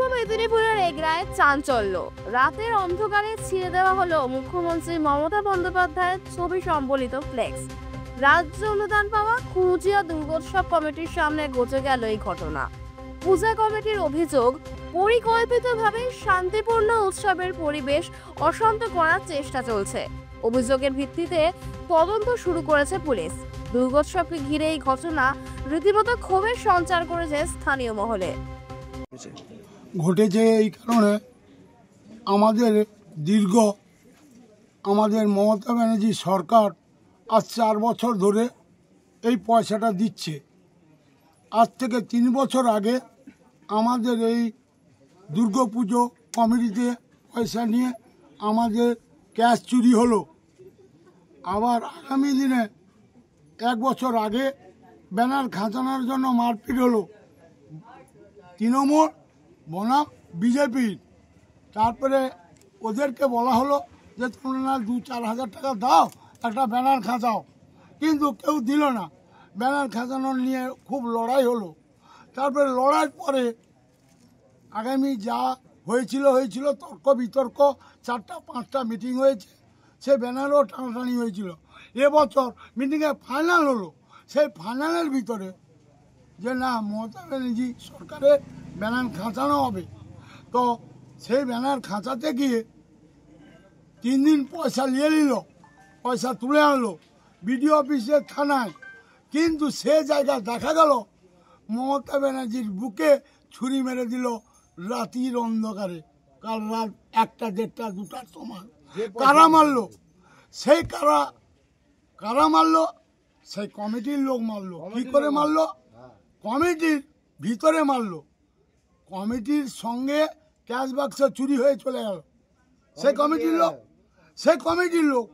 পূর্ব মেদিনীপুরের এগরায় চাঞ্চল্য। রাতের অন্ধকারে ছিঁড়ে দেওয়া হলো মুখ্যমন্ত্রী মমতা বন্দ্যোপাধ্যায়ের ছবি সম্বলিত ফ্লেক্স। রাজ্য অনুদান পাওয়া খুঁজিয়া দুর্গোৎসব কমিটির সামনে ঘটে গেল এই ঘটনা। পূজা কমিটির অভিযোগ, পরিকল্পিতভাবে শান্তিপূর্ণ উৎসবের পরিবেশ অশান্ত করার চেষ্টা চলছে। অভিযোগের ভিত্তিতে তদন্ত শুরু করেছে পুলিশ। দুর্গোৎসবকে ঘিরে এই ঘটনা রীতিমতো ক্ষোভের সঞ্চার করেছে স্থানীয় মহলে। ঘটেছে এই কারণে আমাদের মমতা ব্যানার্জি সরকার আজ 4 বছর ধরে এই পয়সাটা দিচ্ছে। আজ থেকে 3 বছর আগে আমাদের এই দুর্গাপুজো কমিটিতে পয়সা নিয়ে আমাদের ক্যাশ চুরি হলো। আবার আগামী দিনে 1 বছর আগে ব্যানার খাঁচানোর জন্য মারপিট হলো তৃণমূল বনাম বিজেপির। তারপরে ওদেরকে বলা হলো যে তোমরা 2-4 হাজার টাকা দাও, একটা ব্যানার খাঁচাও, কিন্তু কেউ দিল না। ব্যানার খাঁচানোর নিয়ে খুব লড়াই হলো। তারপরে লড়াইয়ের পরে আগামী যা হয়েছিল তর্ক বিতর্ক, 4টা-5টা মিটিং হয়েছে, সে ব্যানারও টানাটানি হয়েছিল। এবছর মিটিংয়ে ফাইনাল হলো। সেই ফাইনালের ভিতরে যে না, মমতা ব্যানার্জি সরকারের ব্যানার খাঁচানো হবে। তো সেই ব্যানার খাঁচাতে গিয়ে 3 দিন পয়সা নিয়ে নিল, পয়সা তুলে আনলো বিডিও অফিসে, থানায়। কিন্তু সে জায়গায় দেখা গেল মমতা ব্যানার্জির বুকে ছুরি মেরে দিল রাতির অন্ধকারে। কাল রাত 1টা, 1:30, 2টার সময় কারা মারলো? সেই কারা মারলো? সেই কমিটির লোক মারলো। কি করে মারলো? কমিটির ভিতরে মারলো। কমিটির সঙ্গে ক্যাশ বাক্স চুরি হয়ে চলে গেল। সেই কমিটির লোক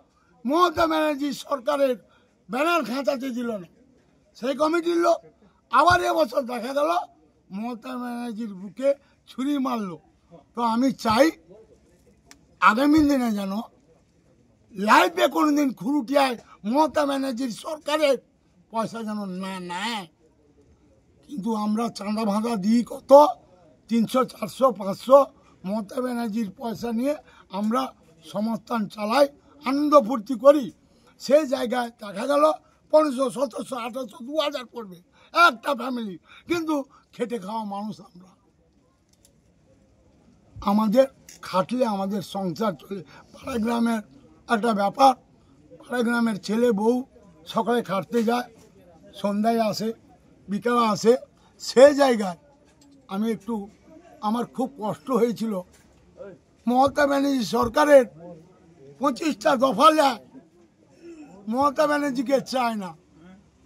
মমতা ব্যানার্জি সরকারের ব্যানার খাঁচাতে দিল না। সেই কমিটির লোক আবার এবছর দেখা গেল মমতা ব্যানার্জির বুকে ছুরি মারলো। তো আমি চাই আগামী দিনে যেন লাইফে কোনোদিন খুরুটিয়ায় মমতা ব্যানার্জির সরকারের পয়সা যেন না নেয়। কিন্তু আমরা চাঁদা ভাঁদা দিই কত, 300, 400, 500। মমতা ব্যানার্জির পয়সা নিয়ে আমরা সমস্থান চালাই, আনন্দ ফুর্তি করি। সেই জায়গায় দেখা গেল 1500, 1700, 1800, 2000 পড়বে একটা ফ্যামিলি। কিন্তু খেটে খাওয়া মানুষ আমরা, আমাদের খাটলে আমাদের সংসার চলে। পাড়া গ্রামের একটা ব্যাপার, পাড়া গ্রামের ছেলে বউ সকালে খাটতে যায়, সন্ধ্যায় আসে, বিকালে আসে। সে জায়গায় আমার খুব কষ্ট হয়েছিল। মমতা ব্যানার্জি সরকারের 25টা দফা যায়, মমতা ব্যানার্জিকে চায় না।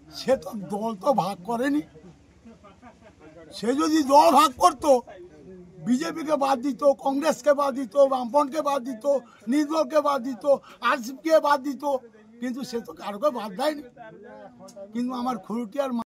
সে তো দল তো ভাগ করেনি। সে যদি দল ভাগ করতো, বিজেপিকে বাদ দিত, কংগ্রেসকে বাদ দিত, বামপন্থকে বাদ দিত, নির্দলকে বাদ দিত, আরসিপিকে বাদ দিত, কিন্তু সে তো কারোকে বাদ দেয়নি। কিন্তু আমার খুরুটিয়ার